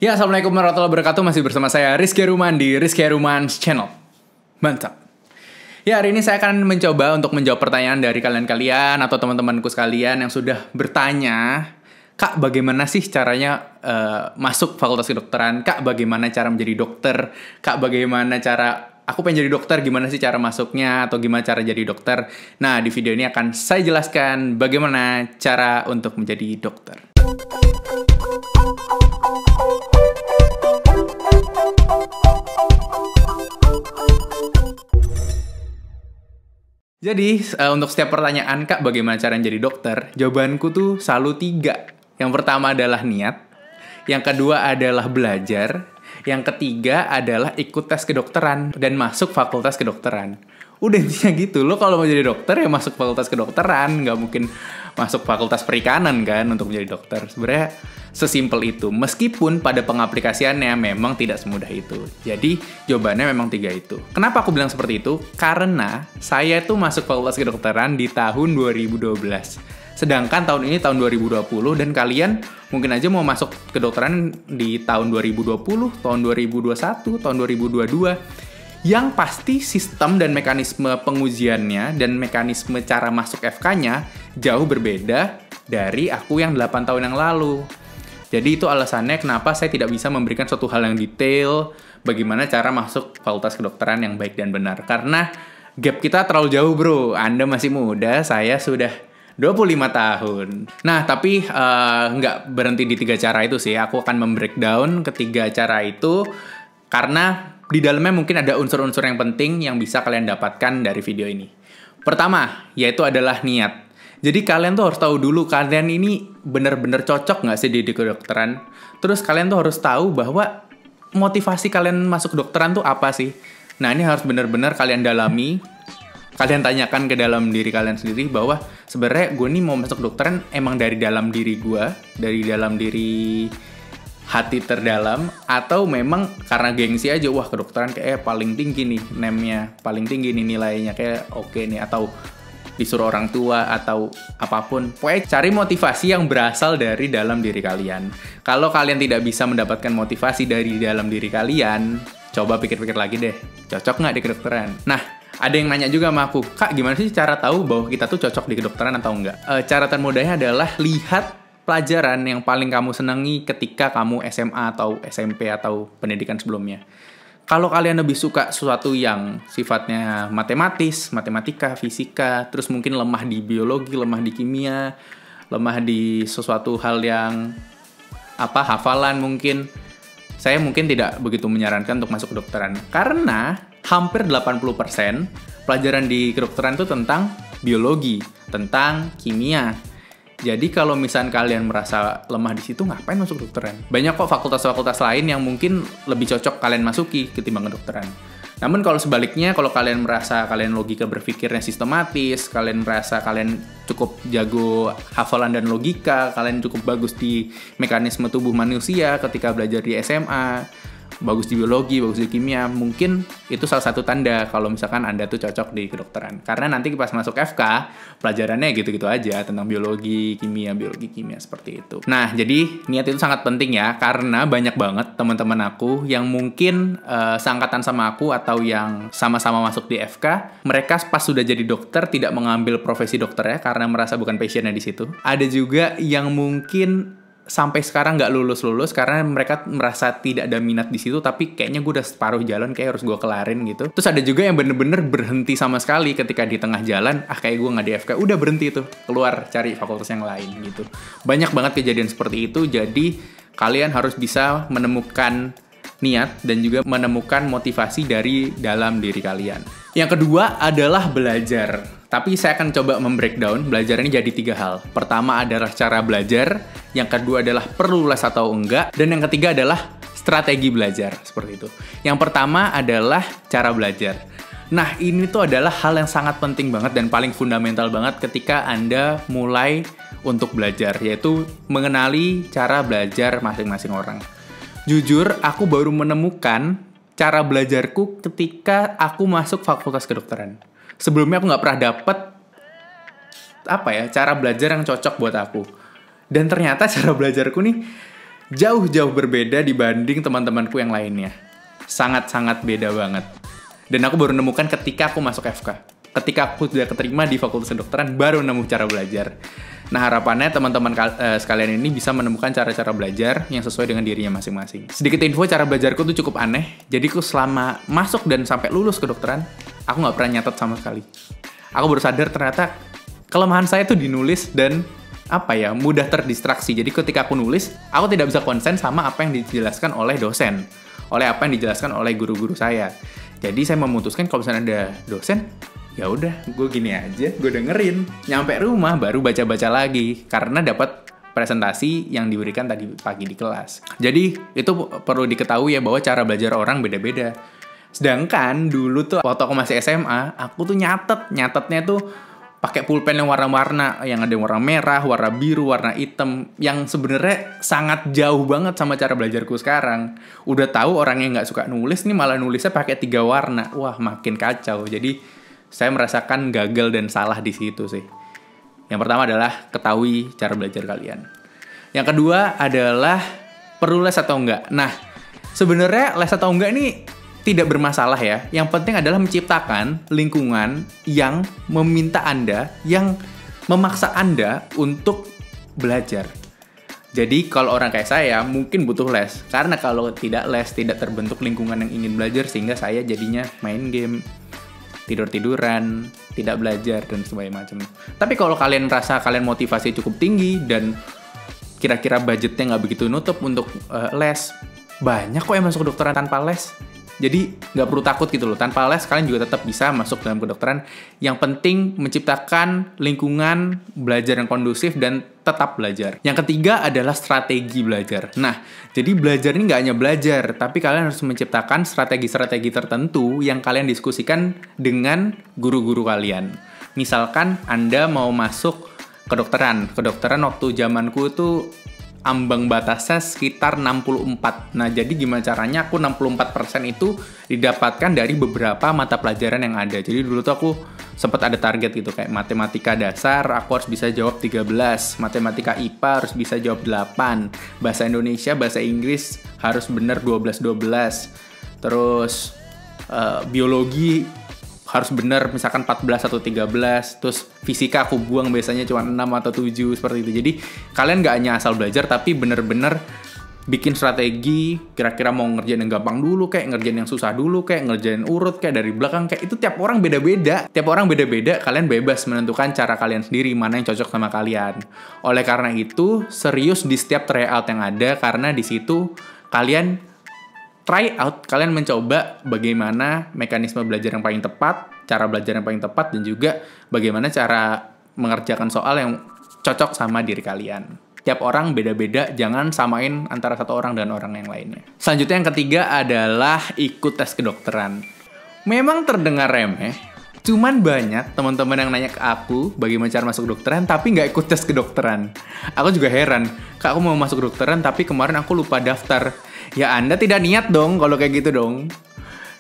Ya, Assalamualaikum warahmatullahi wabarakatuh. Masih bersama saya Rizky Ruman di Rizky Ruman's Channel. Mantap. Ya, hari ini saya akan mencoba untuk menjawab pertanyaan dari kalian-kalian atau teman-temanku sekalian yang sudah bertanya, Kak, bagaimana sih caranya masuk fakultas kedokteran? Kak, bagaimana cara menjadi dokter? Kak, bagaimana cara aku pengen jadi dokter, gimana sih cara masuknya? Atau gimana cara jadi dokter? Nah, di video ini akan saya jelaskan bagaimana cara untuk menjadi dokter. Jadi, untuk setiap pertanyaan, Kak, bagaimana cara jadi dokter? Jawabanku tuh selalu 3. Yang pertama adalah niat. Yang kedua adalah belajar. Yang ketiga adalah ikut tes kedokteran dan masuk fakultas kedokteran. Udah intinya gitu. Lo kalau mau jadi dokter ya masuk fakultas kedokteran. Nggak mungkin masuk fakultas perikanan kan untuk menjadi dokter. Sebenarnya sesimpel itu. Meskipun pada pengaplikasiannya memang tidak semudah itu. Jadi jawabannya memang 3 itu. Kenapa aku bilang seperti itu? Karena saya tuh masuk fakultas kedokteran di tahun 2012. Sedangkan tahun ini tahun 2020 dan kalian mungkin aja mau masuk kedokteran di tahun 2020, tahun 2021, tahun 2022. Yang pasti sistem dan mekanisme pengujiannya dan mekanisme cara masuk FK-nya jauh berbeda dari aku yang 8 tahun yang lalu. Jadi itu alasannya kenapa saya tidak bisa memberikan suatu hal yang detail bagaimana cara masuk fakultas kedokteran yang baik dan benar. Karena gap kita terlalu jauh, bro. Anda masih muda, saya sudah 25 tahun. Nah, tapi nggak berhenti di 3 cara itu sih. Aku akan membreakdown ketiga cara itu karena di dalamnya mungkin ada unsur-unsur yang penting yang bisa kalian dapatkan dari video ini. Pertama, yaitu adalah niat. Jadi kalian tuh harus tahu dulu kalian ini benar-benar cocok nggak sih di kedokteran. Terus kalian tuh harus tahu bahwa motivasi kalian masuk kedokteran tuh apa sih. Nah, ini harus benar-benar kalian dalami. Kalian tanyakan ke dalam diri kalian sendiri bahwa sebenarnya gue nih mau masuk kedokteran emang dari dalam diri gue, dari dalam diri hati terdalam, atau memang karena gengsi aja, wah kedokteran kayak paling tinggi nih nemnya, paling tinggi nih nilainya, kayak oke nih, atau disuruh orang tua atau apapun. Pokoknya cari motivasi yang berasal dari dalam diri kalian. Kalau kalian tidak bisa mendapatkan motivasi dari dalam diri kalian, coba pikir-pikir lagi deh, cocok nggak di kedokteran? Nah, ada yang nanya juga sama aku, Kak, gimana sih cara tahu bahwa kita tuh cocok di kedokteran atau enggak? Cara termudahnya adalah lihat pelajaran yang paling kamu senangi ketika kamu SMA atau SMP atau pendidikan sebelumnya. Kalau kalian lebih suka sesuatu yang sifatnya matematika, fisika, terus mungkin lemah di biologi, lemah di kimia, lemah di sesuatu hal yang hafalan mungkin, saya mungkin tidak begitu menyarankan untuk masuk kedokteran. Karena hampir 80% pelajaran di kedokteran itu tentang biologi, tentang kimia. Jadi kalau misalnya kalian merasa lemah di situ, ngapain masuk kedokteran? Banyak kok fakultas-fakultas lain yang mungkin lebih cocok kalian masuki ketimbang kedokteran. Namun kalau sebaliknya, kalau kalian merasa kalian logika berpikirnya sistematis, kalian merasa kalian cukup jago hafalan dan logika, kalian cukup bagus di mekanisme tubuh manusia ketika belajar di SMA, bagus di biologi, bagus di kimia, mungkin itu salah satu tanda kalau misalkan Anda tuh cocok di kedokteran. Karena nanti pas masuk FK, pelajarannya gitu-gitu aja tentang biologi, kimia, seperti itu. Nah, jadi niat itu sangat penting ya, karena banyak banget teman-teman aku yang mungkin seangkatan sama aku atau yang sama-sama masuk di FK, mereka pas sudah jadi dokter tidak mengambil profesi dokternya karena merasa bukan passionnya di situ. Ada juga yang mungkin sampai sekarang nggak lulus karena mereka merasa tidak ada minat di situ, tapi kayaknya gue udah separuh jalan, kayak harus gue kelarin gitu. Terus ada juga yang bener-bener berhenti sama sekali ketika di tengah jalan, kayak gue nggak di FK, udah berhenti tuh, keluar cari fakultas yang lain gitu. Banyak banget kejadian seperti itu, jadi kalian harus bisa menemukan niat dan juga menemukan motivasi dari dalam diri kalian. Yang kedua adalah belajar. Tapi saya akan coba membreakdown belajar ini jadi 3 hal. Pertama adalah cara belajar, yang kedua adalah perlu les atau enggak, dan yang ketiga adalah strategi belajar, seperti itu. Yang pertama adalah cara belajar. Nah, ini tuh adalah hal yang sangat penting banget dan paling fundamental banget ketika Anda mulai untuk belajar, yaitu mengenali cara belajar masing-masing orang. Jujur, aku baru menemukan cara belajarku ketika aku masuk fakultas kedokteran. Sebelumnya aku nggak pernah dapet cara belajar yang cocok buat aku. Dan ternyata cara belajarku nih jauh-jauh berbeda dibanding teman-temanku yang lainnya. Sangat-sangat beda banget. Dan aku baru nemukan ketika aku masuk FK. Ketika aku sudah keterima di Fakultas Kedokteran, baru nemu cara belajar. Nah, harapannya teman-teman sekalian ini bisa menemukan cara-cara belajar yang sesuai dengan dirinya masing-masing. Sedikit info, cara belajarku tuh cukup aneh. Jadi aku selama masuk dan sampai lulus kedokteran, aku nggak pernah nyatet sama sekali. Aku baru sadar ternyata kelemahan saya tuh di nulis dan mudah terdistraksi. Jadi ketika aku nulis, aku tidak bisa konsen sama apa yang dijelaskan oleh dosen, oleh apa yang dijelaskan oleh guru-guru saya. Jadi saya memutuskan kalau misalnya ada dosen, ya udah, gue gini aja, gue dengerin. Nyampe rumah baru baca-baca lagi karena dapat presentasi yang diberikan tadi pagi di kelas. Jadi itu perlu diketahui ya bahwa cara belajar orang beda-beda. Sedangkan dulu tuh waktu aku masih SMA, aku tuh nyatetnya tuh pakai pulpen yang warna-warna, yang ada warna merah, warna biru, warna hitam, yang sebenarnya sangat jauh banget sama cara belajarku sekarang. Udah tahu orang yang nggak suka nulis nih malah nulisnya pakai 3 warna, wah makin kacau. Jadi saya merasakan gagal dan salah di situ sih. Yang pertama adalah ketahui cara belajar kalian. Yang kedua adalah perlu les atau enggak. Nah, sebenarnya les atau enggak ini tidak bermasalah ya. Yang penting adalah menciptakan lingkungan yang meminta Anda, yang memaksa Anda untuk belajar. Jadi kalau orang kayak saya mungkin butuh les. Karena kalau tidak les, tidak terbentuk lingkungan yang ingin belajar, sehingga saya jadinya main game, tidur-tiduran, tidak belajar, dan sebagainya macam. Tapi kalau kalian merasa kalian motivasi cukup tinggi dan kira-kira budgetnya nggak begitu nutup untuk les, banyak kok yang masuk kedokteran tanpa les. Jadi nggak perlu takut gitu loh. Tanpa les kalian juga tetap bisa masuk dalam kedokteran. Yang penting menciptakan lingkungan belajar yang kondusif dan tetap belajar. Yang ketiga adalah strategi belajar. Nah, jadi belajar ini nggak hanya belajar, tapi kalian harus menciptakan strategi-strategi tertentu yang kalian diskusikan dengan guru-guru kalian. Misalkan Anda mau masuk kedokteran. Kedokteran waktu zamanku itu ambang batasnya sekitar 64. Nah, jadi gimana caranya aku 64% itu didapatkan dari beberapa mata pelajaran yang ada. Jadi dulu tuh aku sempat ada target gitu, kayak matematika dasar aku harus bisa jawab 13, matematika IPA harus bisa jawab 8, bahasa Indonesia, bahasa Inggris harus bener 12-12. Terus biologi harus benar misalkan 14 atau 13, terus fisika aku buang biasanya cuma 6 atau 7, seperti itu. Jadi kalian nggak hanya asal belajar, tapi bener-bener bikin strategi, kira-kira mau ngerjain yang gampang dulu, kayak ngerjain yang susah dulu, kayak ngerjain urut, kayak dari belakang, kayak itu tiap orang beda-beda. Tiap orang beda-beda, kalian bebas menentukan cara kalian sendiri, mana yang cocok sama kalian. Oleh karena itu, serius di setiap tryout yang ada, karena di situ kalian try out, kalian mencoba bagaimana mekanisme belajar yang paling tepat, cara belajar yang paling tepat, dan juga bagaimana cara mengerjakan soal yang cocok sama diri kalian. Tiap orang beda-beda, jangan samain antara satu orang dan orang yang lainnya. Selanjutnya yang ketiga adalah ikut tes kedokteran. Memang terdengar remeh, cuman banyak teman-teman yang nanya ke aku bagaimana cara masuk kedokteran tapi nggak ikut tes kedokteran. Aku juga heran, Kak, aku mau masuk kedokteran tapi kemarin aku lupa daftar. Ya Anda tidak niat dong kalau kayak gitu dong.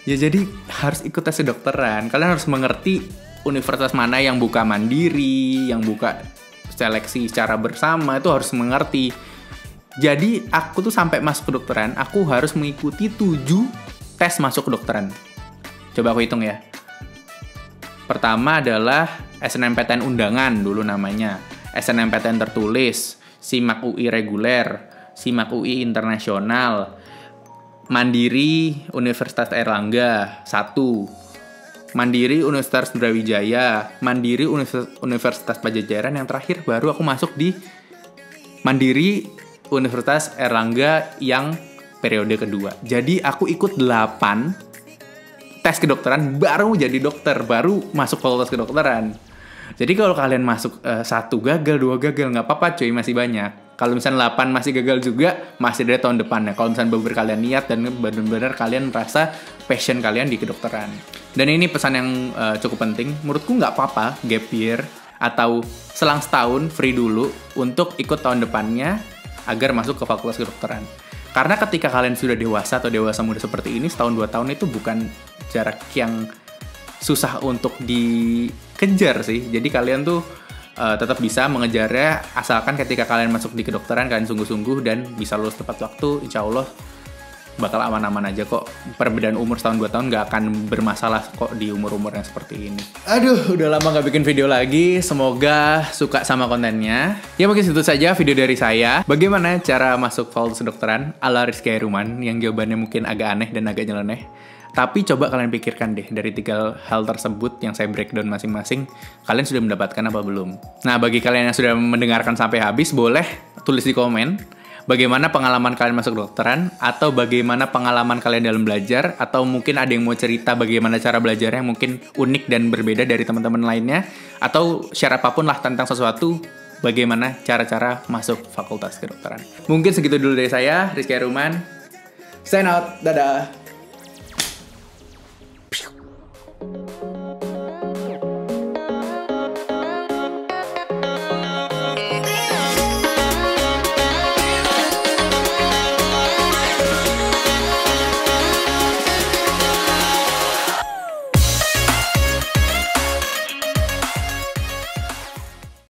Ya jadi harus ikut tes kedokteran. Kalian harus mengerti universitas mana yang buka mandiri, yang buka seleksi secara bersama, itu harus mengerti. Jadi aku tuh sampai masuk kedokteran, aku harus mengikuti 7 tes masuk kedokteran. Coba aku hitung ya. Pertama adalah SNMPTN undangan dulu namanya, SNMPTN tertulis, SIMAK UI reguler, SIMAK UI internasional, Mandiri Universitas Airlangga 1, Mandiri Universitas Brawijaya, Mandiri Universitas Pajajaran, yang terakhir baru aku masuk di Mandiri Universitas Airlangga yang periode kedua. Jadi aku ikut 8 tes kedokteran baru jadi dokter, baru masuk fakultas kedokteran. Jadi kalau kalian masuk 1 gagal, 2 gagal, nggak apa-apa cuy, masih banyak. Kalau misalnya 8 masih gagal juga, masih ada tahun depannya. Kalau misalnya bener kalian niat dan benar-benar kalian merasa passion kalian di kedokteran. Dan ini pesan yang cukup penting. Menurutku nggak apa-apa gap year atau selang setahun free dulu untuk ikut tahun depannya agar masuk ke fakultas kedokteran. Karena ketika kalian sudah dewasa atau dewasa muda seperti ini, setahun 2 tahun itu bukan jarak yang susah untuk dikejar sih. Jadi kalian tuh tetap bisa mengejarnya, asalkan ketika kalian masuk di kedokteran kalian sungguh-sungguh dan bisa lulus tepat waktu. Insya Allah bakal aman-aman aja kok. Perbedaan umur setahun 2 tahun gak akan bermasalah kok di umur-umur yang seperti ini. Aduh, udah lama gak bikin video lagi. Semoga suka sama kontennya. Ya mungkin itu saja video dari saya. Bagaimana cara masuk fakultas kedokteran ala Rizky Hairunman, yang jawabannya mungkin agak aneh dan agak nyeleneh. Tapi coba kalian pikirkan deh, dari 3 hal tersebut yang saya breakdown masing-masing, kalian sudah mendapatkan apa belum? Nah, bagi kalian yang sudah mendengarkan sampai habis, boleh tulis di komen bagaimana pengalaman kalian masuk kedokteran, atau bagaimana pengalaman kalian dalam belajar, atau mungkin ada yang mau cerita bagaimana cara belajarnya yang mungkin unik dan berbeda dari teman-teman lainnya, atau share apapun lah tentang sesuatu, bagaimana cara-cara masuk fakultas kedokteran. Mungkin segitu dulu dari saya, Rizky Hairunman. Sign out, dadah!